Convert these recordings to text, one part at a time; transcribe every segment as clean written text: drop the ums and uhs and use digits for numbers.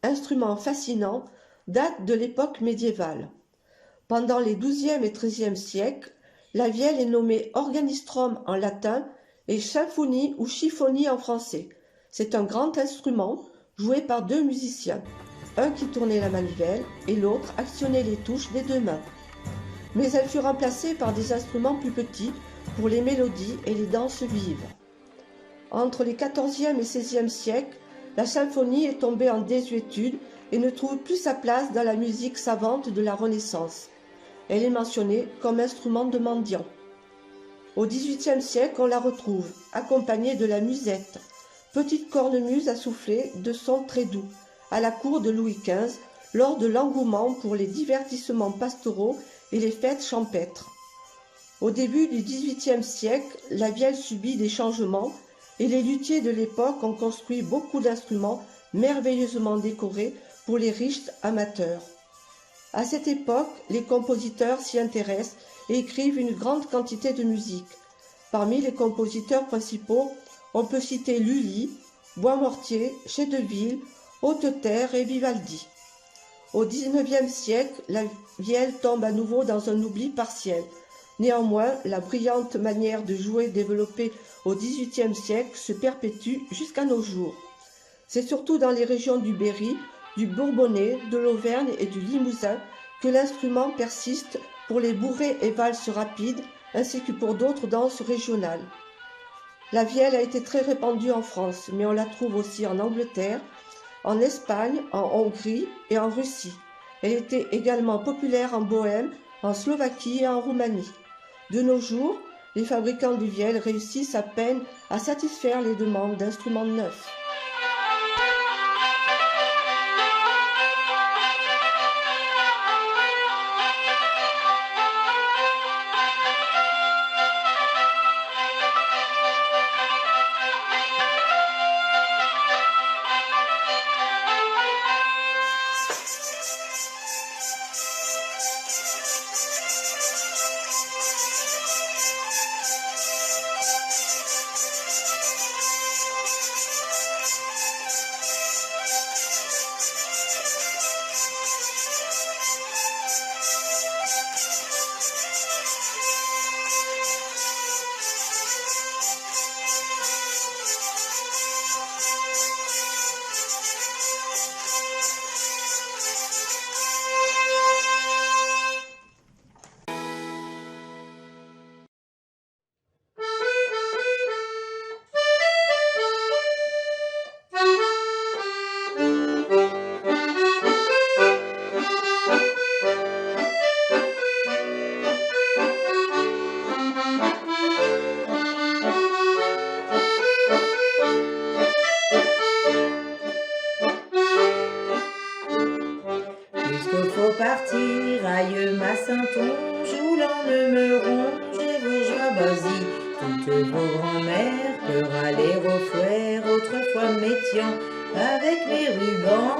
instrument fascinant, date de l'époque médiévale. Pendant les XIIe et XIIIe siècles, la vielle est nommée organistrum en latin et symphonie ou chiffonie en français. C'est un grand instrument joué par deux musiciens, un qui tournait la manivelle et l'autre actionnait les touches des deux mains. Mais elle fut remplacée par des instruments plus petits pour les mélodies et les danses vives. Entre les XIVe et XVIe siècles, la symphonie est tombée en désuétude et ne trouve plus sa place dans la musique savante de la Renaissance. Elle est mentionnée comme instrument de mendiant. Au XVIIIe siècle, on la retrouve, accompagnée de la musette, petite cornemuse à souffler de sons très doux, à la cour de Louis XV, lors de l'engouement pour les divertissements pastoraux et les fêtes champêtres. Au début du XVIIIe siècle, la vielle subit des changements et les luthiers de l'époque ont construit beaucoup d'instruments merveilleusement décorés pour les riches amateurs. À cette époque, les compositeurs s'y intéressent et écrivent une grande quantité de musique. Parmi les compositeurs principaux, on peut citer Lully, Boismortier, Chédeville, Haute-Terre et Vivaldi. Au XIXe siècle, la vielle tombe à nouveau dans un oubli partiel. Néanmoins, la brillante manière de jouer développée au XVIIIe siècle se perpétue jusqu'à nos jours. C'est surtout dans les régions du Berry, du Bourbonnais, de l'Auvergne et du Limousin que l'instrument persiste pour les bourrées et valses rapides ainsi que pour d'autres danses régionales. La vielle a été très répandue en France, mais on la trouve aussi en Angleterre, en Espagne, en Hongrie et en Russie. Elle était également populaire en Bohême, en Slovaquie et en Roumanie. De nos jours, les fabricants de vielle réussissent à peine à satisfaire les demandes d'instruments neufs. Partir, aïe ma Saintonge, où l'on ne me ronge, et bourgeois basis, toutes vos grand-mères, peuvent aller au fouet, autrefois métiant, avec mes rubans.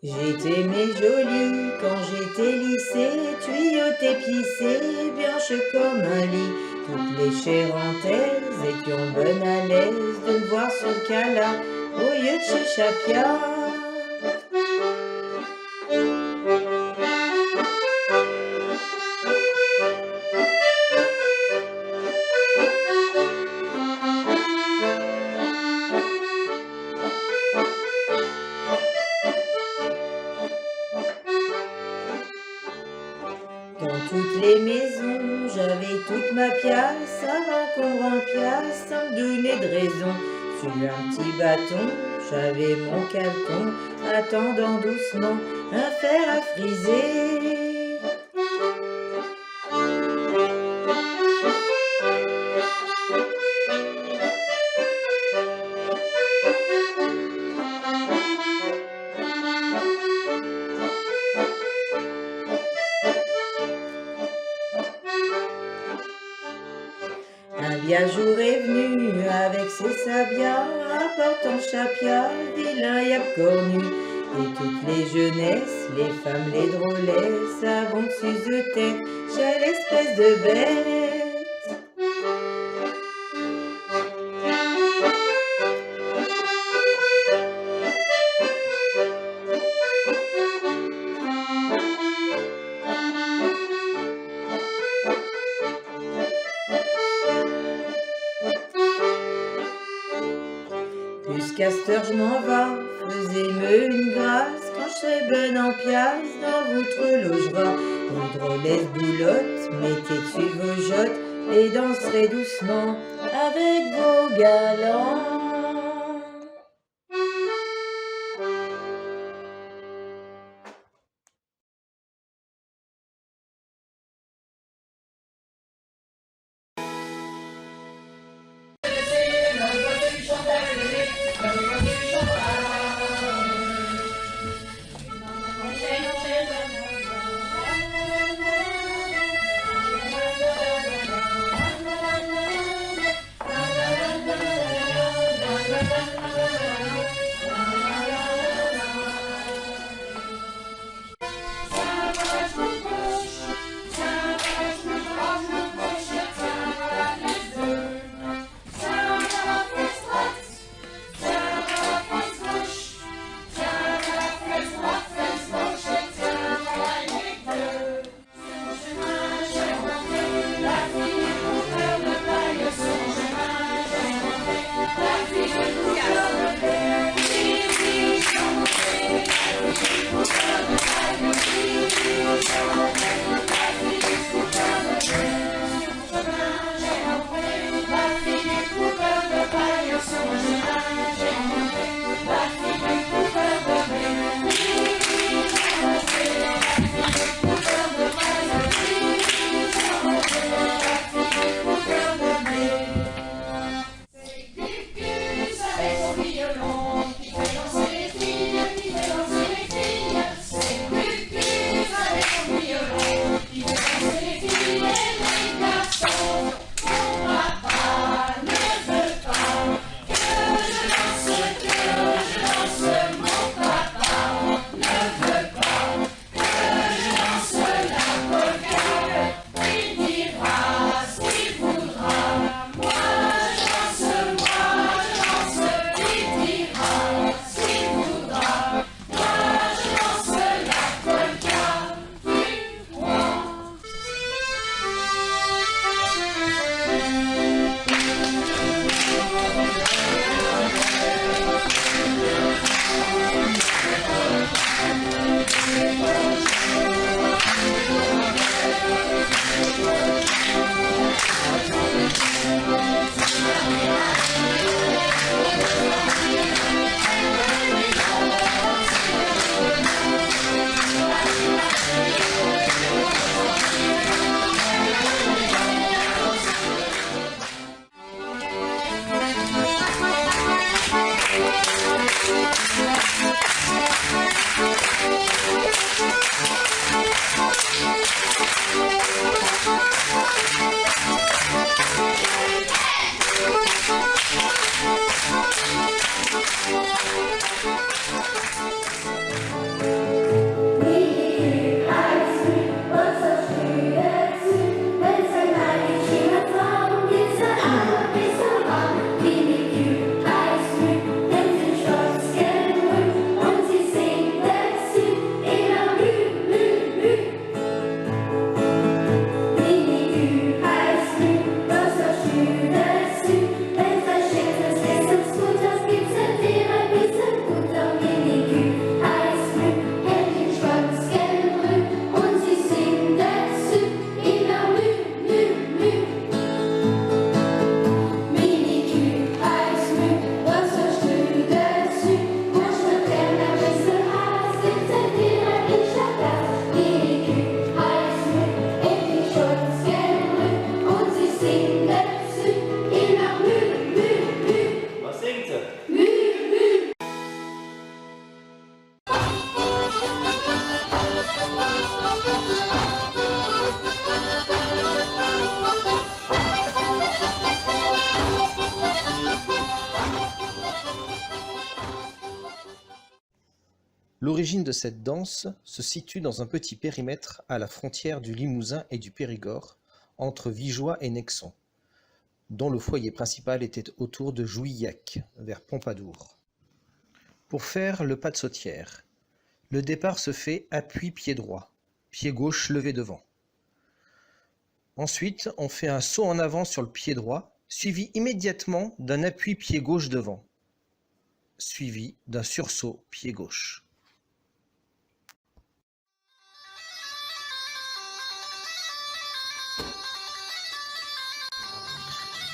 J'étais mais jolie quand j'étais lycée, tuyautée, pissée, blanche comme un lit. Toutes les chérantaises et qui ont bonne à l'aise de me voir sur le cala au lieu de chez Chapia. Dans toutes les maisons, j'avais toute ma pièce, avant qu'on me remplace, sans me donner de raison. Sur un petit bâton, j'avais mon caleçon, attendant doucement un fer à friser. jour est venu avec ses sabias, apportant chapia, vilain yap cornu. Et toutes les jeunesses, les femmes, les drôlesses, avant susetaient chez l'espèce de bête. Jusqu'à cette heure je m'en vais, faisez-me une grâce, quand je serai bonne en pièce, dans votre logera. Une drôlesse boulotte, mettez dessus vos jottes, et danserez doucement avec vos galants. L'origine de cette danse se situe dans un petit périmètre à la frontière du Limousin et du Périgord, entre Vigeois et Nexon, dont le foyer principal était autour de Jouillac, vers Pompadour. Pour faire le pas de sautière, le départ se fait appui pied droit, pied gauche levé devant. Ensuite, on fait un saut en avant sur le pied droit, suivi immédiatement d'un appui pied gauche devant, suivi d'un sursaut pied gauche.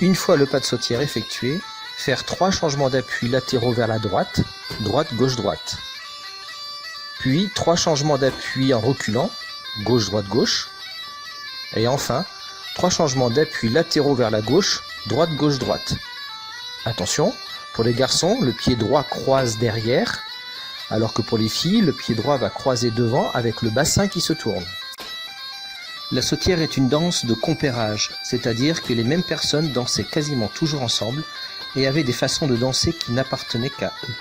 Une fois le pas de sautière effectué, faire 3 changements d'appui latéraux vers la droite, droite, gauche, droite. Puis 3 changements d'appui en reculant, gauche, droite, gauche. Et enfin, 3 changements d'appui latéraux vers la gauche, droite, gauche, droite. Attention, pour les garçons, le pied droit croise derrière, alors que pour les filles, le pied droit va croiser devant avec le bassin qui se tourne. La sautière est une danse de compairage, c'est-à-dire que les mêmes personnes dansaient quasiment toujours ensemble et avaient des façons de danser qui n'appartenaient qu'à eux.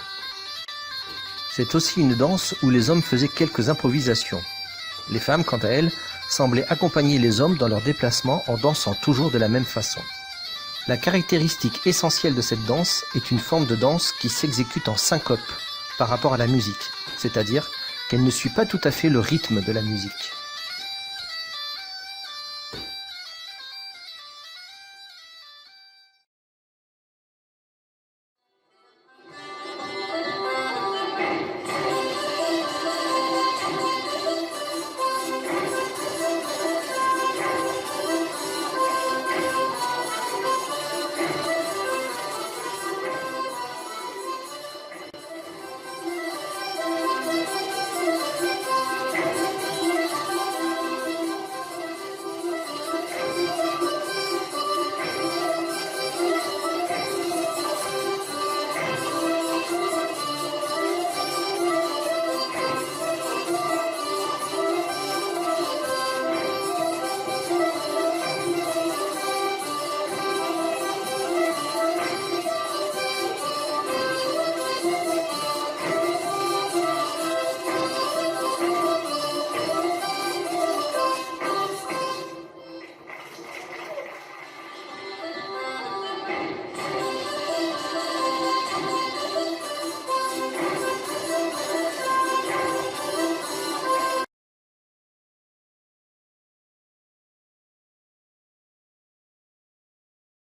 C'est aussi une danse où les hommes faisaient quelques improvisations. Les femmes, quant à elles, semblaient accompagner les hommes dans leurs déplacements en dansant toujours de la même façon. La caractéristique essentielle de cette danse est une forme de danse qui s'exécute en syncope par rapport à la musique, c'est-à-dire qu'elle ne suit pas tout à fait le rythme de la musique.